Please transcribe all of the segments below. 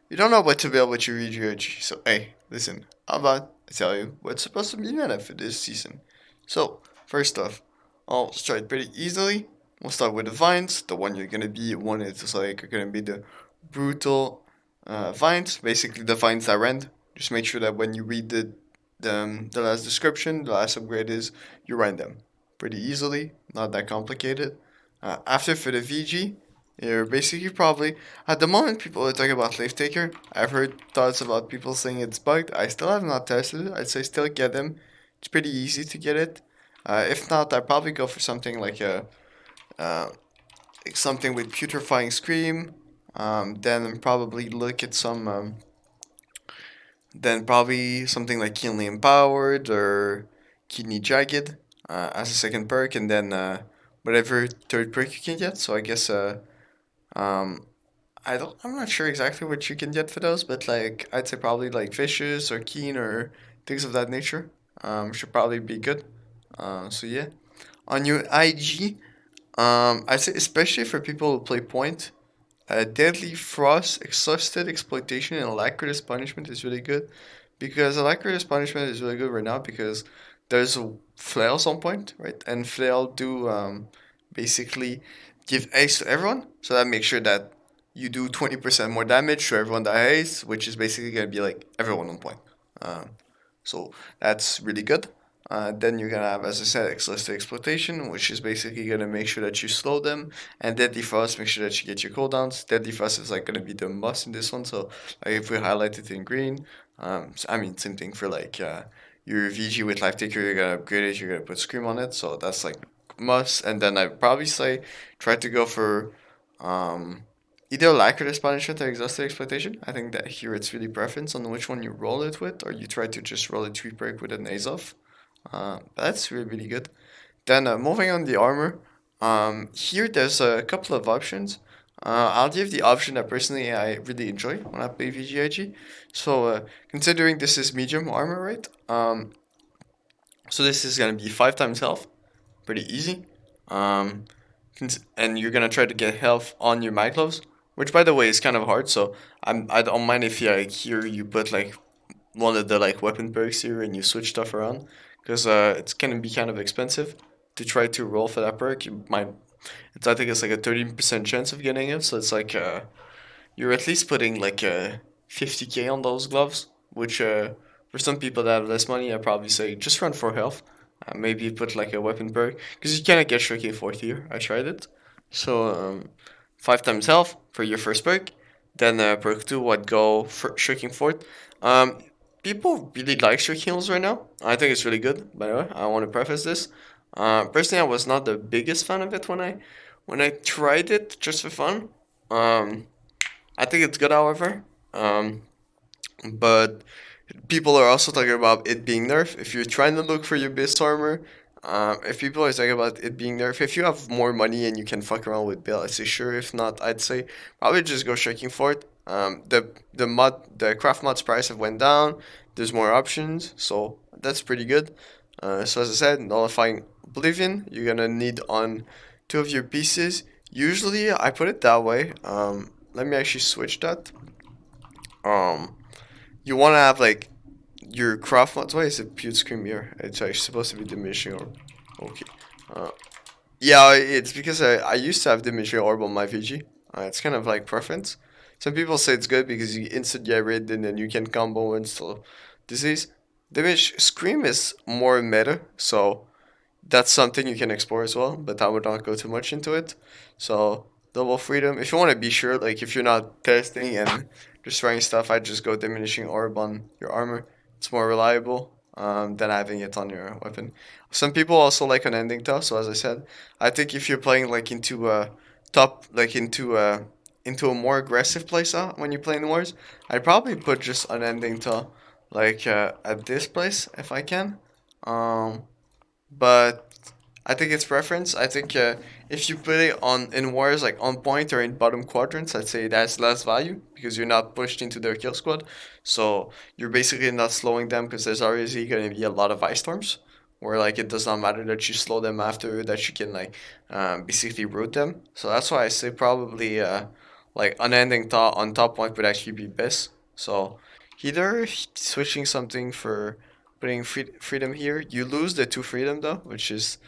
You don't know what to build with your VGOG, so hey, listen, how about I tell you what's supposed to be meta for this season? So, first off, I'll start pretty easily. We'll start with the vines. The one you're gonna be one is like are gonna be the brutal vines, basically the vines that rend. Just make sure that when you read the last description, the last upgrade is you rend them pretty easily, not that complicated. After for the VG, you're basically probably at the moment people are talking about Leaf Taker. I've heard thoughts about people saying it's bugged. I still have not tested it. I'd say still get them. It's pretty easy to get it. If not, I'd probably go for something like a uh, something with putrefying scream. Then probably look at some. Then probably something like keenly empowered or kidney jagged as a second perk, and then whatever third perk you can get. So I guess um, I'm not sure exactly what you can get for those, but like I'd say probably like fishes or keen or things of that nature. Should probably be good. So yeah, on your IG, I'd say especially for people who play point, Deadly Frost, Exhausted Exploitation, and Alacritus Punishment is really good because Alacritus Punishment is really good right now because there's a flails on point, right? And flail do basically give ace to everyone, so that makes sure that you do 20% more damage to everyone that has, which is basically gonna be like everyone on point. Um, so that's really good. Then you're gonna have, as I said, Exhausted Exploitation, which is basically gonna make sure that you slow them, and Deadly Frost, make sure that you get your cooldowns. Deadly Frost is like gonna be the must in this one. So like if we highlight it in green, I mean same thing for like your VG with Life Taker, you're gonna upgrade it, you're gonna put Scream on it. So that's like must. And then I'd probably say try to go for um either Alacritus Punishment or Exhausted Exploitation. I think that here it's really preference on which one you roll it with, or you try to just roll a 3 perk with an Ace off. That's really really good. Then moving on the armor, here there's a couple of options. I'll give the option that personally I really enjoy when I play VGIG. So considering this is medium armor, right? So this is gonna be 5 times health, pretty easy. Um, and you're gonna try to get health on your mag gloves, which by the way is kind of hard. So I don't mind if you like here you put like one of the like weapon perks here and you switch stuff around because it's gonna be kind of expensive to try to roll for that perk. You might I think it's like a 13% chance of getting it, so it's like you're at least putting like 50k on those gloves, which for some people that have less money, I'd probably say just run for health. Maybe put like a weapon perk because you cannot get Shuriken fourth here. I tried it, so 5 times health for your first perk. Then perk two would go for Shuriken fourth. Um, People really like Shuriken heals right now. I think it's really good. By the way, I want to preface this. Personally, I was not the biggest fan of it when I tried it just for fun. Um, I think it's good, however. But people are also talking about it being nerfed. If you're trying to look for your best armor, if people are talking about it being nerfed, if you have more money and you can fuck around with build, I'd say sure. If not, I'd say probably just go shaking for it. The craft mods price have went down. There's more options, so that's pretty good. So as I said, nullifying Oblivion, you're gonna need on two of your pieces. Usually, I put it that way. Let me actually switch that. Um, you want to have like your craft mods. Why is it Pewt Scream here? It's actually supposed to be diminishing orb. Okay. Uh, yeah, it's because I used to have diminishing orb on my VG. It's kind of like preference. Some people say it's good because you instant get rid and then you can combo and still disease. Diminish Scream is more meta, so that's something you can explore as well, but I would not go too much into it. So double freedom. If you want to be sure, like if you're not testing and destroying stuff, I just go diminishing orb on your armor. It's more reliable than having it on your weapon. Some people also like unending tough. So as I said, I think if you're playing like into a top, like into a more aggressive playstyle when you're playing wars, I'd probably put just unending tough like at this place if I can. Um, but I think it's preference. I think if you put it on in wars like on point or in bottom quadrants, I'd say that's less value because you're not pushed into their kill squad. So you're basically not slowing them because there's already going to be a lot of ice storms. Where like it does not matter that you slow them after that you can like basically root them. So that's why I say probably like unending thought on top point would actually be best. So either switching something for putting freedom here, you lose the two freedom though, which is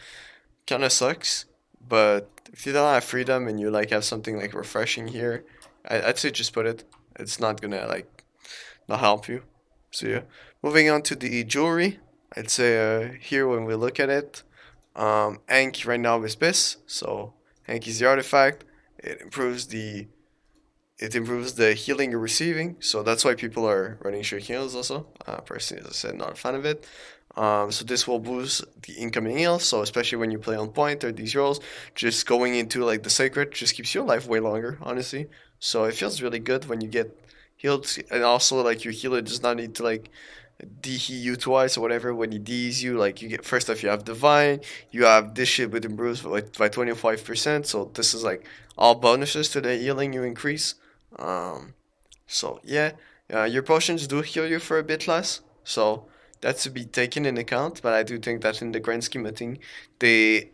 kind of sucks. But if you don't have freedom and you like have something like refreshing here, I'd say just put it. It's not gonna like not help you. So yeah, moving on to the jewelry. I'd say here when we look at it, Ank right now is best. So Ank is the artifact. It improves the healing you're receiving, so that's why people are running short heals also. Personally, as I said, not a fan of it. So this will boost the incoming heals, so especially when you play on point or these roles, just going into like the sacred just keeps your life way longer, honestly. So it feels really good when you get healed, and also like your healer does not need to like de-heal you twice or whatever. When he D's you, like you get first off you have divine, you have this shit with improves by 25%. So this is like all bonuses to the healing you increase. Um, so yeah, your potions do heal you for a bit less, so that's to be taken in account. But I do think that in the grand scheme of thing, they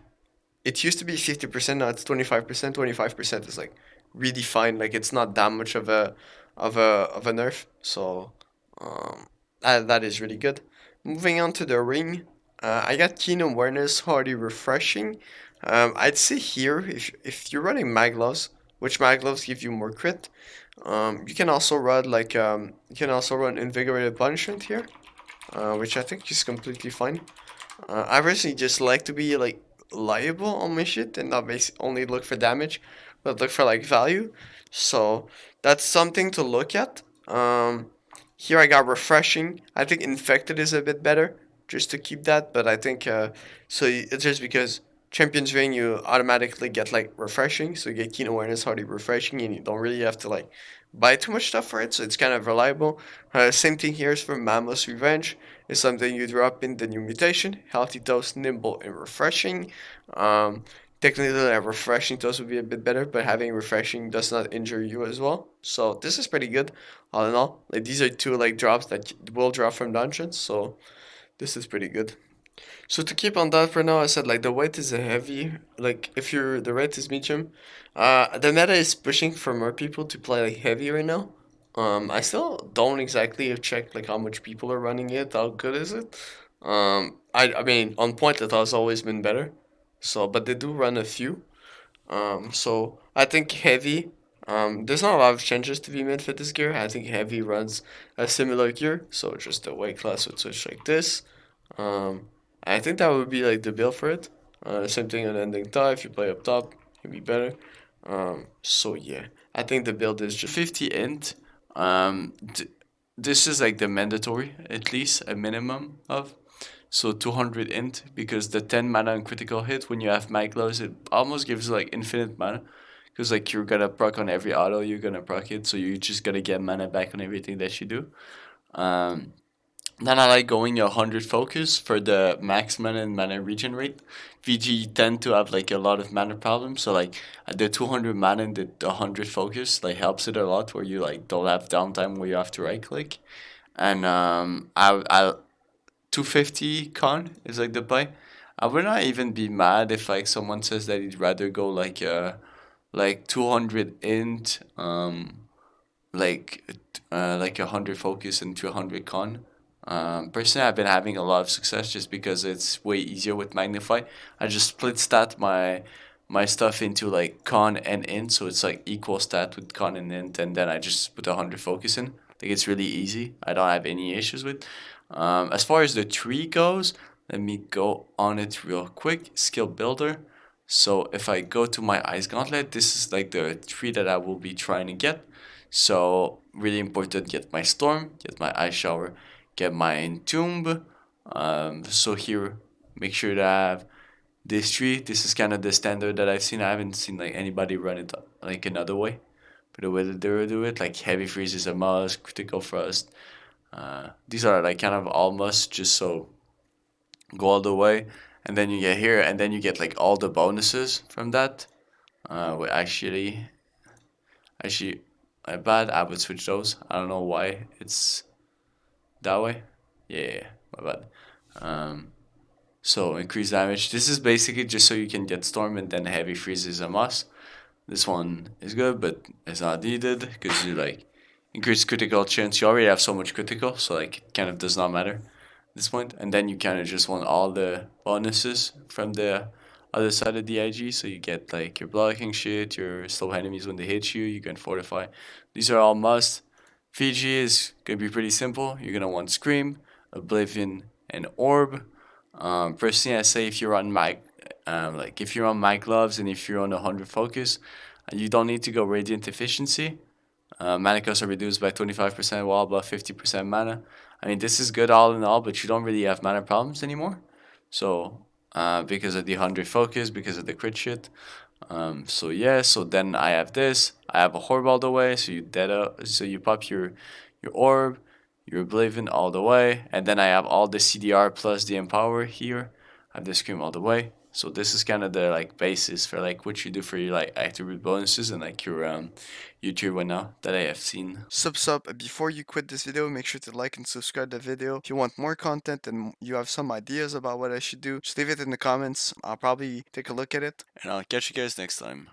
it used to be 50%, now it's 25%. 25% is like really fine. Like it's not that much of a nerf. So um, that is really good. Moving on to the ring, I got keen awareness, hardy refreshing. I'd say here if you're running magloves, which magloves give you more crit, you can also run like you can also run invigorated punishment here, which I think is completely fine. I personally just like to be like liable on my shit and not only look for damage, but look for like value. So that's something to look at. Here I got refreshing. I think infected is a bit better just to keep that, but I think it's just because Champions Ring you automatically get like refreshing, so you get keen awareness, hardy refreshing, and you don't really have to like buy too much stuff for it, so it's kind of reliable. Same thing here is for Mammoth's Revenge is something you drop in the new mutation. Healthy Toast, nimble, and refreshing. Um, Technically, a refreshing toast would be a bit better, but having refreshing does not injure you as well. So this is pretty good, all in all. Like these are two like drops that will drop from dungeons, so this is pretty good. So to keep on that for now, I said like the weight is a heavy. Like if you're the rate is medium, the meta is pushing for more people to play like heavy right now. I still don't exactly check like how much people are running it. How good is it? I mean on point it has always been better. So but they do run a few. So I think heavy. There's not a lot of changes to be made for this gear. I think heavy runs a similar gear. So just the weight class would switch like this. Um, I think that would be like the build for it. Same thing on ending tie. If you play up top, it'd be better. So yeah, I think the build is just 50 int. This is like the mandatory, at least a minimum of. So 200 int because the 10 mana on critical hit when you have Maglos, it almost gives like infinite mana. Because like you're gonna proc on every auto, you're gonna proc it, so you just gotta get mana back on everything that you do. Um, then I like going 100 focus for the max mana and mana regen rate. VG tend to have like a lot of mana problems, so like the 200 mana and the 100 focus like helps it a lot where you like don't have downtime where you have to right click. And I 250 con is like the buy. I would not even be mad if like someone says that he'd rather go like 200 int like like 100 focus and 200 con. Personally, I've been having a lot of success just because it's way easier with Magnify. I just split stat my stuff into like con and int, so it's like equal stat with con and int, and then I just put 100 focus in. Like it's really easy. I don't have any issues with. As far as the tree goes, let me go on it real quick. Skill builder. So if I go to my Ice Gauntlet, this is like the tree that I will be trying to get. So really important, get my Storm, get my Ice Shower, get my Entomb. So here, make sure to have this tree. This is kind of the standard that I've seen. I haven't seen like anybody run it like another way. But the way that they do it, like Heavy Freeze is a must, Critical Frost. These are like kind of all must, just so go all the way. And then you get here, and then you get like all the bonuses from that. Actually, my bad. I would switch those. I don't know why it's that way. Yeah, my bad. Um, so increase damage. This is basically just so you can get storm and then heavy freeze is a must. This one is good, but it's not needed because you like increase critical chance. You already have so much critical, so like it kind of does not matter at this point. And then you kind of just want all the bonuses from the other side of the IG. So you get like your blocking shit, your slow enemies when they hit you. You can fortify. These are all must. Fiji is gonna be pretty simple. You're gonna want Scream, Oblivion, and Orb. Personally, I say if you're on my like if you're on my gloves and if you're on 100 focus, you don't need to go Radiant Efficiency. Mana costs are reduced by 25% while above 50% mana. I mean, this is good all in all, but you don't really have mana problems anymore. So, because of the 100 focus, because of the crit shit. So yeah, so then I have this. I have a Horb all the way, so you dead up, so you pop your Orb, your Oblivion all the way, and then I have all the CDR plus the Empower here. I have the Scream all the way. So this is kind of the like basis for like what you do for your like attribute bonuses and like your tier one now that I have seen. Before you quit this video, make sure to like and subscribe the video. If you want more content and you have some ideas about what I should do, just leave it in the comments. I'll probably take a look at it. And I'll catch you guys next time.